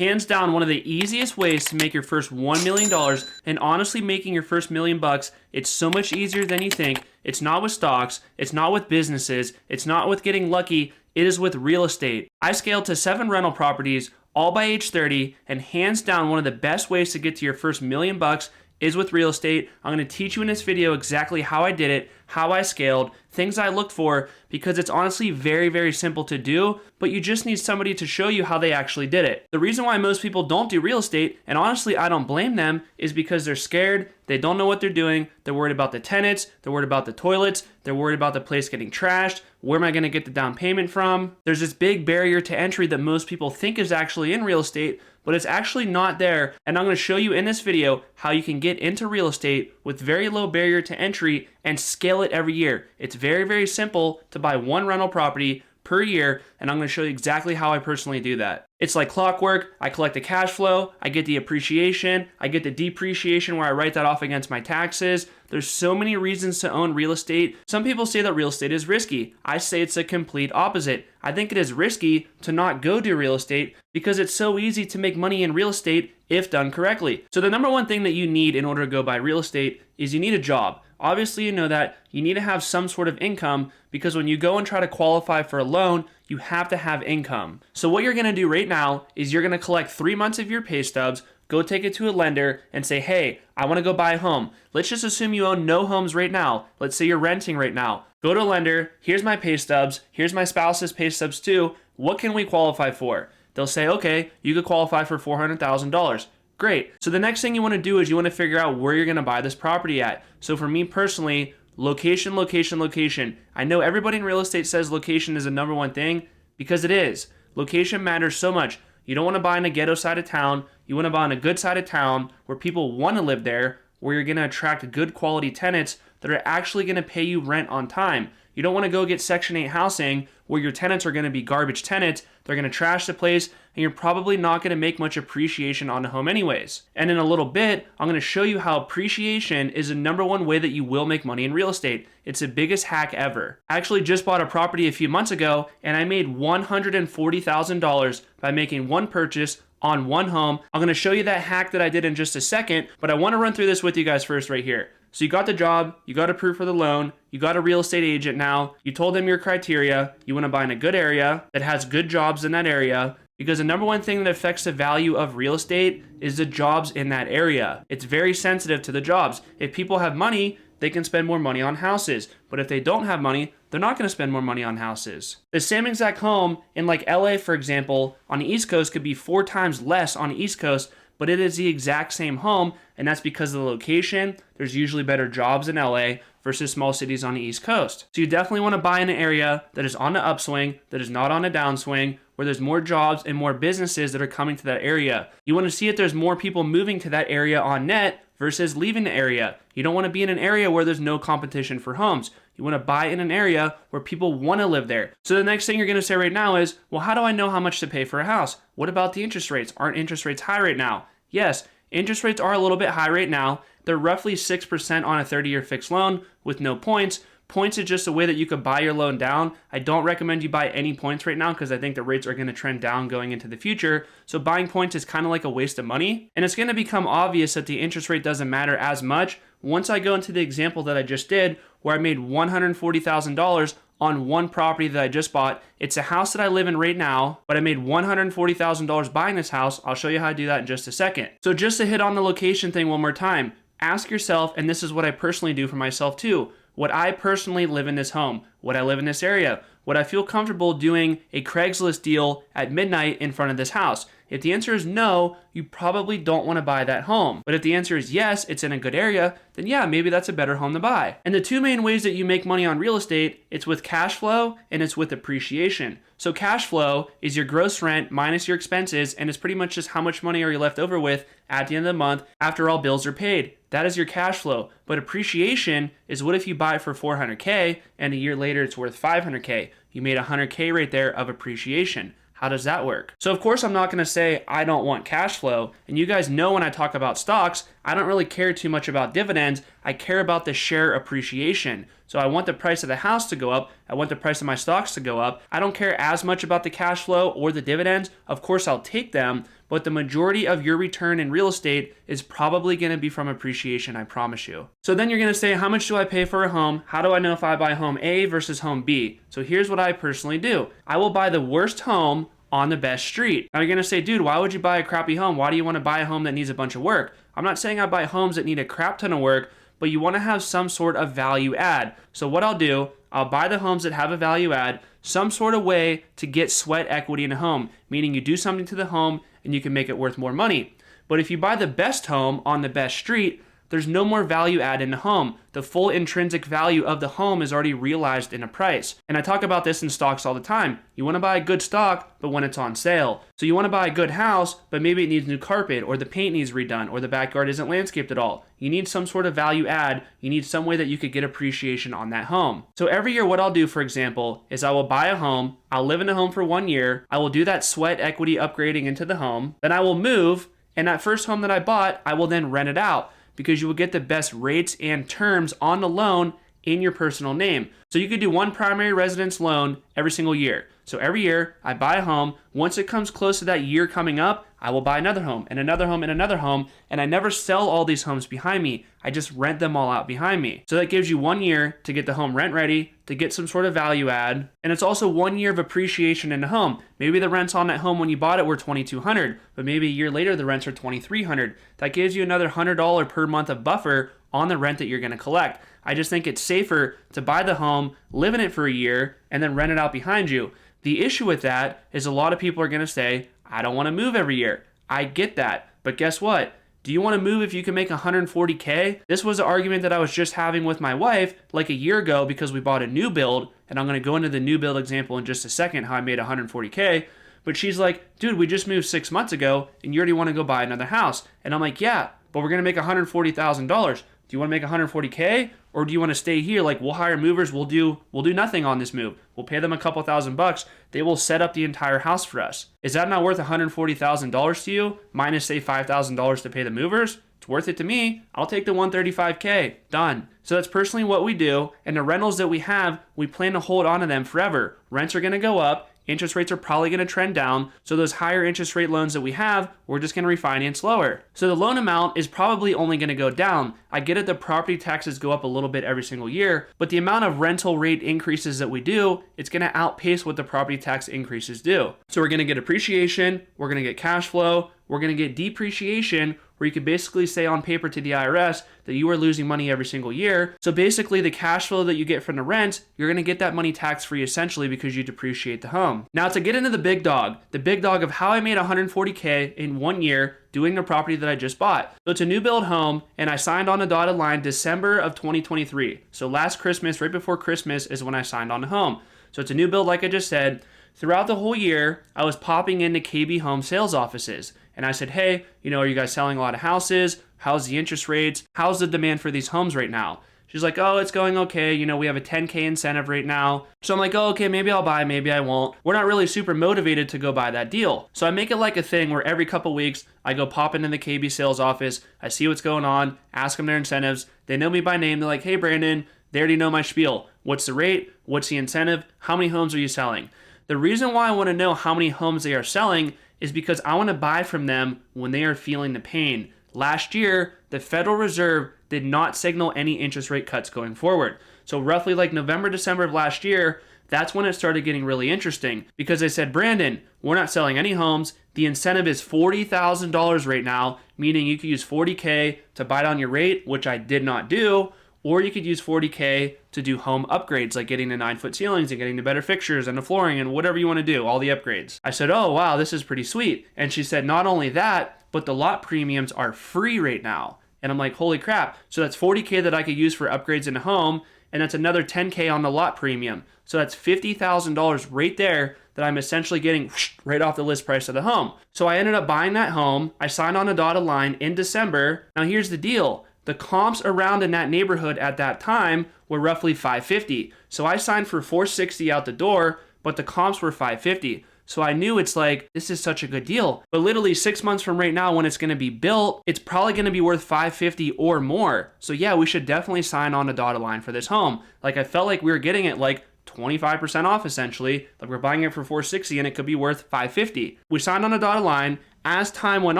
Hands down, one of the easiest ways to make your first $1 million, and honestly making your first $1,000,000, it's so much easier than you think. It's not with stocks, it's not with businesses, it's not with getting lucky, it is with real estate. I scaled to 7 rental properties, all by age 30, and hands down, one of the best ways to get to your first $1,000,000 is with real estate. I'm going to teach you in this video exactly how I did it, how I scaled, things I looked for, because it's honestly very, very simple to do, but you just need somebody to show you how they actually did it. The reason why most people don't do real estate, and honestly I don't blame them, is because they're scared, they don't know what they're doing, they're worried about the tenants, they're worried about the toilets, they're worried about the place getting trashed, where am I going to get the down payment from? There's this big barrier to entry that most people think is actually in real estate, but it's actually not there, and I'm going to show you in this video how you can get into real estate with very low barrier to entry and scale it every year. It's very, very simple to buy 1 rental property per year, and I'm going to show you exactly how I personally do that. It's like clockwork. I collect the cash flow, I get the appreciation, I get the depreciation where I write that off against my taxes. There's so many reasons to own real estate. Some people say that real estate is risky. I say it's the complete opposite. I think it is risky to not go do real estate because it's so easy to make money in real estate if done correctly. So the number one thing that you need in order to go buy real estate is you need a job. Obviously, you know that you need to have some sort of income because when you go and try to qualify for a loan, you have to have income. So what you're going to do right now is you're going to collect 3 months of your pay stubs, go take it to a lender and say, hey, I want to go buy a home. Let's just assume you own no homes right now. Let's say you're renting right now. Go to a lender, here's my pay stubs, here's my spouse's pay stubs too. What can we qualify for? They'll say, okay, you could qualify for $400,000. Great. So the next thing you want to do is you want to figure out where you're going to buy this property at. So for me personally, location, location, location. I know everybody in real estate says location is the number one thing because it is. Location matters so much. You don't want to buy in a ghetto side of town. You want to buy on a good side of town where people want to live there, where you're going to attract good quality tenants that are actually going to pay you rent on time. You don't want to go get Section 8 housing where your tenants are going to be garbage tenants. They're going to trash the place, and you're probably not going to make much appreciation on the home anyways. And in a little bit, I'm going to show you how appreciation is the number one way that you will make money in real estate. It's the biggest hack ever. I actually just bought a property a few months ago, and I made $140,000 by making one purchase on one home. I'm going to show you that hack that I did in just a second, but I want to run through this with you guys first right here. So you got the job, you got approved for the loan, you got a real estate agent now, you told them your criteria, you want to buy in a good area that has good jobs in that area, because the number one thing that affects the value of real estate is the jobs in that area. It's very sensitive to the jobs. If people have money, they can spend more money on houses, but if they don't have money, they're not going to spend more money on houses. The same exact home in like LA, for example, on the East Coast could be 4 times less on the East Coast, but it is the exact same home, and that's because of the location. There's usually better jobs in LA versus small cities on the East Coast. So you definitely want to buy in an area that is on the upswing, that is not on a downswing, where there's more jobs and more businesses that are coming to that area. You want to see if there's more people moving to that area on net versus leaving the area. You don't want to be in an area where there's no competition for homes. You want to buy in an area where people want to live there. So the next thing you're going to say right now is, well, how do I know how much to pay for a house? What about the interest rates? Aren't interest rates high right now? Yes, interest rates are a little bit high right now. They're roughly 6% on a 30-year fixed loan with no points. Points is just a way that you could buy your loan down. I don't recommend you buy any points right now because I think the rates are going to trend down going into the future. So buying points is kind of like a waste of money. And it's going to become obvious that the interest rate doesn't matter as much once I go into the example that I just did where I made $140,000 on one property that I just bought. It's a house that I live in right now, but I made $140,000 buying this house. I'll show you how to do that in just a second. So just to hit on the location thing one more time, ask yourself, and this is what I personally do for myself too, would I personally live in this home? Would I live in this area? Would I feel comfortable doing a Craigslist deal at midnight in front of this house? If the answer is no, you probably don't want to buy that home. But if the answer is yes, it's in a good area, then yeah, maybe that's a better home to buy. And the two main ways that you make money on real estate, it's with cash flow and it's with appreciation. So cash flow is your gross rent minus your expenses, and it's pretty much just how much money are you left over with at the end of the month after all bills are paid. That is your cash flow. But appreciation is what if you buy it for $400K and a year later it's worth $500K? You made $100K right there of appreciation. How does that work? So of course I'm not going to say I don't want cash flow, and you guys know when I talk about stocks, I don't really care too much about dividends. I care about the share appreciation. So I want the price of the house to go up. I want the price of my stocks to go up. I don't care as much about the cash flow or the dividends. Of course, I'll take them, but the majority of your return in real estate is probably going to be from appreciation, I promise you. So then you're going to say, how much do I pay for a home? How do I know if I buy home A versus home B? So here's what I personally do. I will buy the worst home on the best street. Now you're going to say, dude, why would you buy a crappy home? Why do you want to buy a home that needs a bunch of work? I'm not saying I buy homes that need a crap ton of work, but you want to have some sort of value add. So what I'll do, I'll buy the homes that have a value add, some sort of way to get sweat equity in a home, meaning you do something to the home and you can make it worth more money. But if you buy the best home on the best street, there's no more value add in the home. The full intrinsic value of the home is already realized in a price. And I talk about this in stocks all the time. You want to buy a good stock, but when it's on sale. So you want to buy a good house, but maybe it needs new carpet, or the paint needs redone, or the backyard isn't landscaped at all. You need some sort of value add. You need some way that you could get appreciation on that home. So every year what I'll do, for example, is I will buy a home, I'll live in a home for 1 year, I will do that sweat equity upgrading into the home, then I will move, and that first home that I bought, I will then rent it out, because you will get the best rates and terms on the loan in your personal name. So you could do one primary residence loan every single year. So every year I buy a home. Once it comes close to that year coming up, I will buy another home and another home and another home. And I never sell all these homes behind me. I just rent them all out behind me. So that gives you 1 year to get the home rent ready, to get some sort of value add. And it's also 1 year of appreciation in the home. Maybe the rents on that home when you bought it were $2,200, but maybe a year later the rents are $2,300. That gives you another $100 per month of buffer on the rent that you're going to collect. I just think it's safer to buy the home, live in it for a year, and then rent it out behind you. The issue with that is a lot of people are going to say, I don't want to move every year. I get that. But guess what? Do you want to move if you can make $140K? This was an argument that I was just having with my wife like a year ago because we bought a new build, and I'm going to go into the new build example in just a second, how I made $140K. But she's like, dude, we just moved 6 months ago and you already want to go buy another house. And I'm like, yeah, but we're going to make $140,000. Do you want to make $140K, or do you want to stay here? Like, we'll hire movers. We'll do nothing on this move. We'll pay them a couple $1,000. They will set up the entire house for us. Is that not worth $140,000 to you? Minus say $5,000 to pay the movers? It's worth it to me. I'll take the $135K. Done. So that's personally what we do. And the rentals that we have, we plan to hold on to them forever. Rents are going to go up. Interest rates are probably going to trend down. So those higher interest rate loans that we have, we're just going to refinance lower. So the loan amount is probably only going to go down. I get it, the property taxes go up a little bit every single year, but the amount of rental rate increases that we do, it's going to outpace what the property tax increases do. So we're going to get appreciation, we're going to get cash flow, we're going to get depreciation, where you could basically say on paper to the IRS that you are losing money every single year. So basically the cash flow that you get from the rent, you're going to get that money tax-free essentially because you depreciate the home. Now to get into the big dog of how I made $140K in 1 year doing the property that I just bought. So it's a new build home, and I signed on a dotted line December of 2023. So last Christmas, right before Christmas, is when I signed on the home. So it's a new build, like I just said. Throughout the whole year, I was popping into KB Home sales offices. And I said, hey, are you guys selling a lot of houses? How's the interest rates? How's the demand for these homes right now? She's like, oh, it's going okay. We have a $10K incentive right now. So I'm like, oh, okay, maybe I'll buy, maybe I won't. We're not really super motivated to go buy that deal. So I make it like a thing where every couple weeks, I go pop into the KB sales office. I see what's going on, ask them their incentives. They know me by name. They're like, hey, Brandon, they already know my spiel. What's the rate? What's the incentive? How many homes are you selling? The reason why I want to know how many homes they are selling is because I want to buy from them when they are feeling the pain. Last year, the Federal Reserve did not signal any interest rate cuts going forward. So roughly like November, December of last year, that's when it started getting really interesting because they said, Brandon, we're not selling any homes. The incentive is $40,000 right now, meaning you could use $40K to buy down your rate, which I did not do, or you could use $40K to do home upgrades, like getting the 9-foot ceilings and getting the better fixtures and the flooring and whatever you want to do, all the upgrades. I said, oh, wow, this is pretty sweet. And she said, not only that, but the lot premiums are free right now. And I'm like, holy crap. So that's $40K that I could use for upgrades in a home, and that's another $10K on the lot premium. So that's $50,000 right there that I'm essentially getting right off the list price of the home. So I ended up buying that home. I signed on a dotted line in December. Now here's the deal. The comps around in that neighborhood at that time were roughly 550. So I signed for 460 out the door, but the comps were 550. So I knew it's like, this is such a good deal. But literally 6 months from right now when it's going to be built, it's probably going to be worth 550 or more. So yeah, we should definitely sign on a dotted line for this home. Like I felt like we were getting it like 25% off essentially. Like we're buying it for 460 and it could be worth 550. We signed on a dotted line. As time went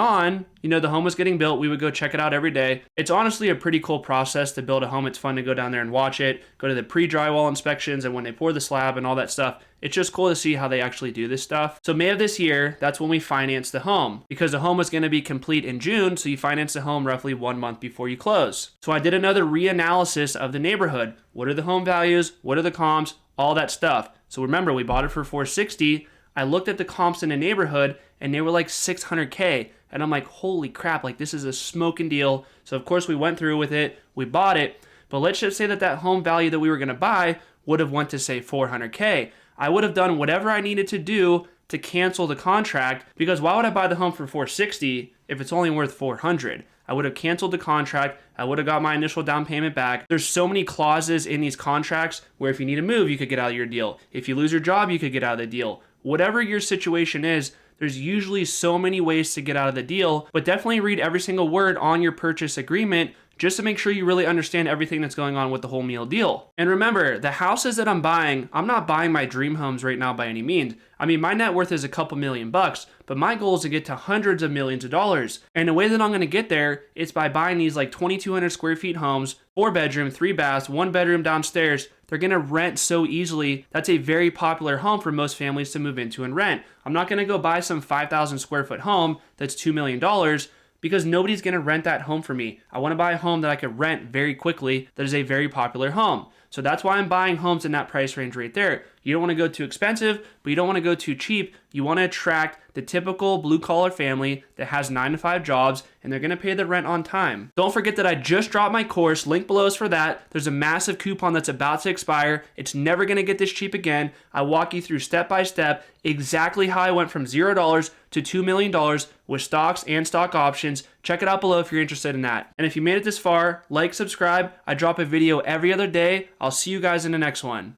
on, the home was getting built. We would go check it out every day. It's honestly a pretty cool process to build a home. It's fun to go down there and watch it, go to the pre-drywall inspections and when they pour the slab and all that stuff. It's just cool to see how they actually do this stuff. So May of this year, that's when we financed the home because the home was going to be complete in June. So you finance the home roughly 1 month before you close. So I did another reanalysis of the neighborhood. What are the home values? What are the comps? All that stuff. So remember, we bought it for 460. I looked at the comps in the neighborhood and they were like 600K. And I'm like, holy crap, like this is a smoking deal. So of course we went through with it, we bought it, but let's just say that home value that we were gonna buy would have went to say 400K. I would have done whatever I needed to do to cancel the contract because why would I buy the home for 460 if it's only worth 400? I would have canceled the contract. I would have got my initial down payment back. There's so many clauses in these contracts where if you need to move, you could get out of your deal. If you lose your job, you could get out of the deal. Whatever your situation is, there's usually so many ways to get out of the deal, but definitely read every single word on your purchase agreement just to make sure you really understand everything that's going on with the whole meal deal. And remember, the houses that I'm buying, I'm not buying my dream homes right now by any means. I mean, my net worth is a couple $1,000,000, but my goal is to get to hundreds of millions of dollars. And the way that I'm going to get there is by buying these like 2,200 square feet homes, 4 bedroom, 3 baths, 1 bedroom downstairs. They're going to rent so easily. That's a very popular home for most families to move into and rent. I'm not going to go buy some 5,000 square foot home that's $2 million because nobody's going to rent that home for me. I want to buy a home that I could rent very quickly that is a very popular home. So that's why I'm buying homes in that price range right there. You don't want to go too expensive, but you don't want to go too cheap. You want to attract the typical blue collar family that has 9 to 5 jobs and they're going to pay the rent on time. Don't forget that I just dropped my course. Link below is for that. There's a massive coupon that's about to expire. It's never going to get this cheap again. I walk you through step by step exactly how I went from $0 to $2 million with stocks and stock options. Check it out below if you're interested in that. And if you made it this far, like, subscribe. I drop a video every other day. I'll see you guys in the next one.